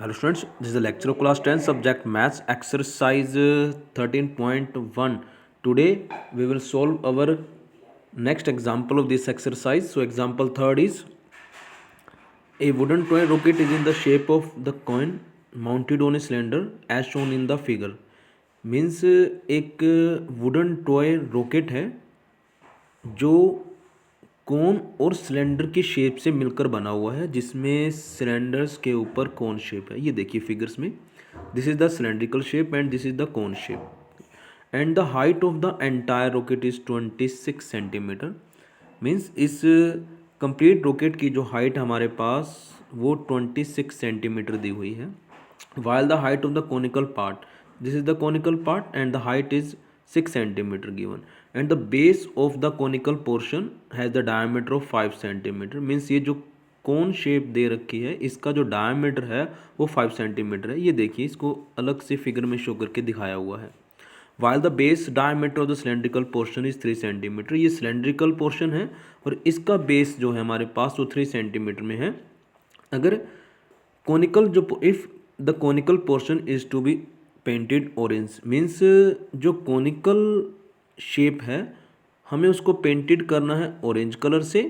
Hello students, this is the lecture of class 10 subject maths exercise 13.1. Today we will solve our next example of this exercise. So example third is a wooden toy rocket is in the shape of the coin mounted on a cylinder as shown in the figure. Means एक wooden toy rocket है जो कोन और cylinder की shape से मिलकर बना हुआ है, जिसमें सिलेंडर्स के ऊपर कोन शेप है। ये देखिए फिगर्स में, this is the cylindrical shape and this is the cone shape and the height of the entire rocket is 26 centimetre. Means इस कंप्लीट रॉकेट की जो हाइट हमारे पास वो 26 सेंटीमीटर दी हुई है। while the height of the conical part, this is the conical part and the height is 6 centimeter given, and the base of the conical portion has the diameter of 5 centimeter। Means ये जो कौन shape दे रखी है इसका जो diameter है वो 5 centimetre है। ये देखिए, इसको अलग से फिगर में शो करके दिखाया हुआ है। while the base diameter of the cylindrical portion is 3 centimetre, ये सिलेंड्रिकल पोर्शन है और इसका बेस जो है हमारे पास वो 3 सेंटीमीटर में है। अगर कोनिकल जो if the conical portion is to be painted orange, means जो कोनिकल शेप है हमें उसको पेंटेड करना है ऑरेंज कलर से,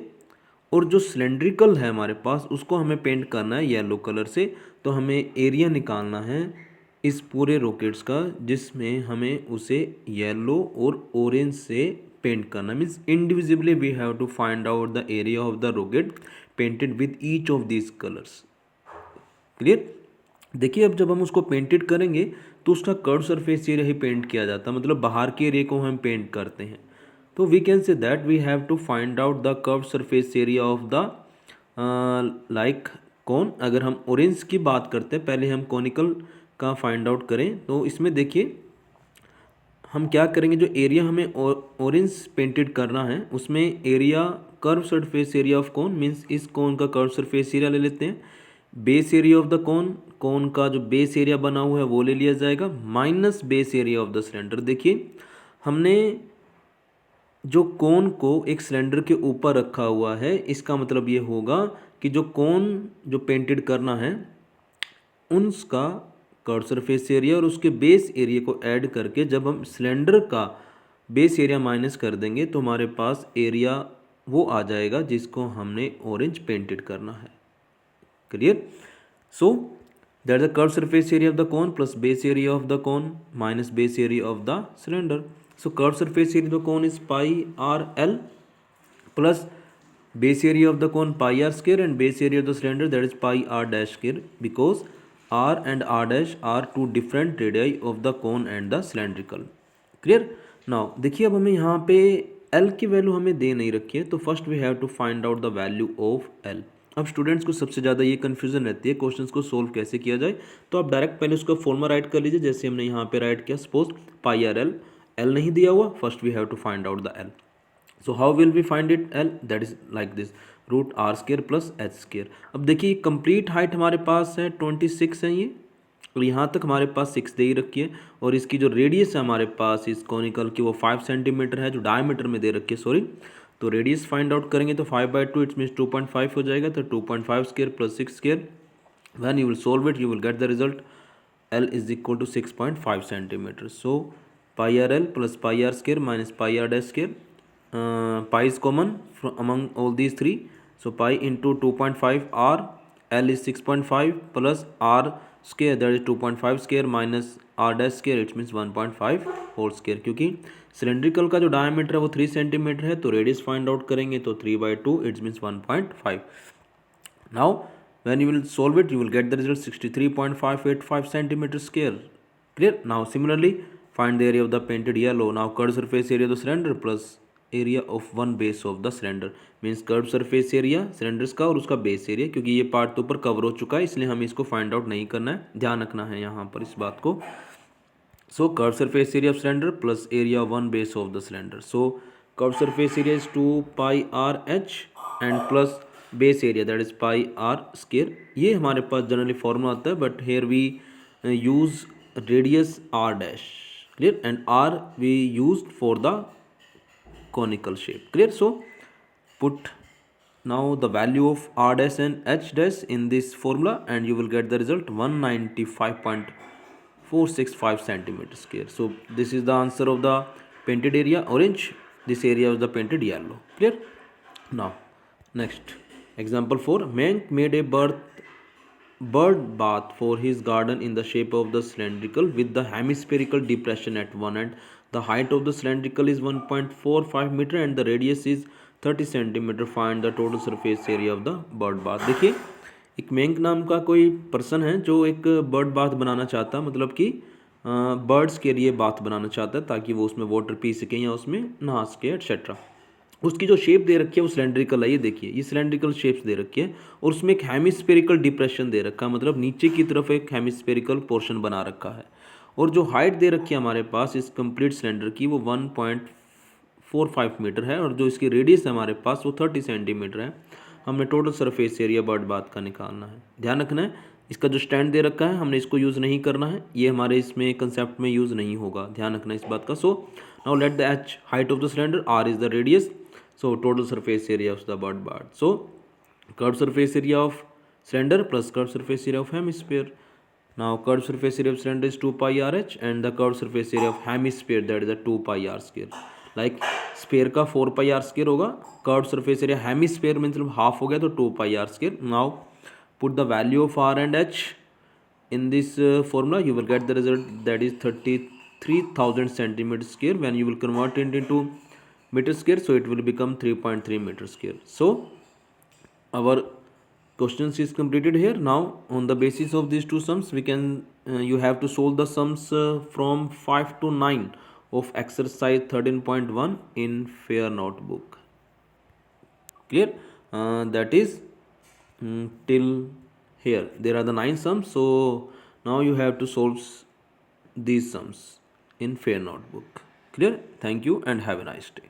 और जो सिलेंड्रिकल है हमारे पास उसको हमें पेंट करना है येलो कलर से। तो हमें एरिया निकालना है इस पूरे रॉकेट्स का जिसमें हमें उसे येलो और ऑरेंज से पेंट करना। Means individually we have to find out the area of the rocket painted with each of these colours. Clear? देखिए, अब जब हम उसको पेंटेड करेंगे तो उसका कर्व सरफेस एरिया ही पेंट किया जाता है, मतलब बाहर के एरिया को हम पेंट करते हैं। तो we can say that we have to find out the curve surface area of the like cone. अगर हम ऑरेंज की बात करते हैं, पहले हम कॉनिकल का फाइंड आउट करें तो इसमें देखिए हम क्या करेंगे, जो एरिया हमें ऑरेंज पेंटेड करना है उसमें area curve surface area of कौन, मीन्स इस कौन का कर्व सरफेस एरिया ले लेते हैं। बेस एरिया ऑफ द कौन का जो बेस एरिया बना हुआ है वो ले लिया जाएगा, minus base area of the cylinder. देखिए, हमने जो कोन को एक सिलेंडर के ऊपर रखा हुआ है, इसका मतलब ये होगा कि जो कोन जो पेंटेड करना है उसका कर्व सरफेस एरिया और उसके बेस एरिया को ऐड करके जब हम सिलेंडर का बेस एरिया माइनस कर देंगे तो हमारे पास एरिया वो आ जाएगा जिसको हमने ऑरेंज पेंटेड करना है। Clear? So that the curve surface area of the cone plus base area of the cone minus base area of the cylinder. So curve surface area of the cone is pi r l plus base area of the cone pi r square and base area of the cylinder that is pi r dash square, because r and r dash are two different radii of the cone and the cylindrical। Clear? Now देखिए, अब हमें यहाँ पे l की value हमें दे नहीं रखी है, तो first we have to find out the value of l। अब स्टूडेंट्स को सबसे ज़्यादा ये कन्फ्यूजन रहती है क्वेश्चंस को सोल्व कैसे किया जाए, तो आप डायरेक्ट पहले उसका फॉर्मूला राइट कर लीजिए जैसे हमने यहाँ पे राइट किया। Suppose pi r l, l नहीं दिया हुआ, first we have to find out the l. So how will we find it l, that is like this root r square plus h square. अब देखिए, complete height हमारे पास है 26 है ये, और यहाँ तक हमारे पास 6 दे ही रखी है, और इसकी जो रेडियस है हमारे पास इस कॉनिकल की वो 5 सेंटीमीटर है, जो डायमीटर में दे रखी है सॉरी। तो रेडियस फाइंड आउट करेंगे तो 5/2 इट्स मीन्स 2.5 हो जाएगा, तो 2.5 square plus 6 square, when you will solve it you will get the result l is equal to 6.5 centimetre. So pi r l plus pi are square minus pi r dash square, pi is common among all these three, so pi into 2.5 r, l is 6.5 plus r square that is 2.5 square minus r dash square, it means 1.5 whole square। क्योंकि cylindrical का जो diameter है वो 3 centimetre है, तो radius find out करेंगे तो 3/2 it means 1.5। Now when you will solve it you will get the result 63.585 centimeter square। clear? Now similarly find the area of the painted yellow। now curved surface area of the cylinder plus area of one base of the cylinder, means curve surface area cylinders का और उसका base area, क्योंकि ये part तो ऊपर cover हो चुका है इसलिए हमें इसको फाइंड आउट नहीं करना है, ध्यान रखना है यहाँ पर इस बात को। So curve surface area of cylinder plus area one base of the cylinder. So curve surface area is 2 pi R H and plus base area that is pi are square. ये हमारे पास जनरली फॉर्मूला आता है, but here we use radius R dash. Clear? And R we use for the conical shape। clear? So put now the value of r dash and h dash in this formula, and you will get the result 195.465 centimeter square. So this is the answer of the painted area orange, this area is the painted yellow. Clear? Now next example 4. Mank made a bird bath for his garden in the shape of the cylindrical with the hemispherical depression at one end. The height of the cylindrical is 1.45 meter and the radius is 30 centimetre. Find the total surface area of the bird bath. देखिए एक Menk नाम का कोई person है जो एक bird bath बनाना चाहता है, मतलब कि बर्ड्स के लिए बाथ बनाना चाहता है ताकि वो उसमें वाटर पी सकें या उसमें नहा सके एट्सेट्रा. उसकी जो शेप दे रखी है वो सिलेंड्रिकल है. ये देखिए ये सिलेंड्रिकल शेप्स दे रखी है और उसमें एक हेमिस्फेरिकल डिप्रेशन दे रखा है, मतलब नीचे की तरफ एक हेमिस्फेरिकल पोर्शन बना रखा है. और जो हाइट दे रखी है हमारे पास इस कंप्लीट सिलेंडर की वो 1.45 मीटर है और जो इसकी रेडियस है हमारे पास वो 30 सेंटीमीटर है. हमने total surface area bird bath का निकालना है. ध्यान रखना है इसका जो स्टैंड दे रखा है हमने इसको यूज़ नहीं करना है, ये हमारे इसमें कंसेप्ट में यूज़ नहीं होगा. ध्यान रखना इस बात का. So now let the h height of the cylinder, r is the radius. So total surface area of the bird bath. So curved surface area of cylinder plus curved surface area of hemisphere. Now curved surface area of cylinder is 2 pi rh and the curved surface area of hemisphere that is a 2 pi r square. Like sphere का 4 pi r square होगा, curved surface area hemisphere में मतलब half हो गया तो 2 pi r square. Now put the value of r and h in this formula, you will get the result that is 33,000 centimeter square. When you will convert it into meter square, so it will become 3.3 meter square. So our questions is completed here. Now on the basis of these two sums we can you have to solve the sums from 5 to 9 of exercise 13.1 in fair notebook. Clear? That is till here there are the 9 sums, so now you have to solve these sums in fair notebook. Clear? Thank you and have a nice day.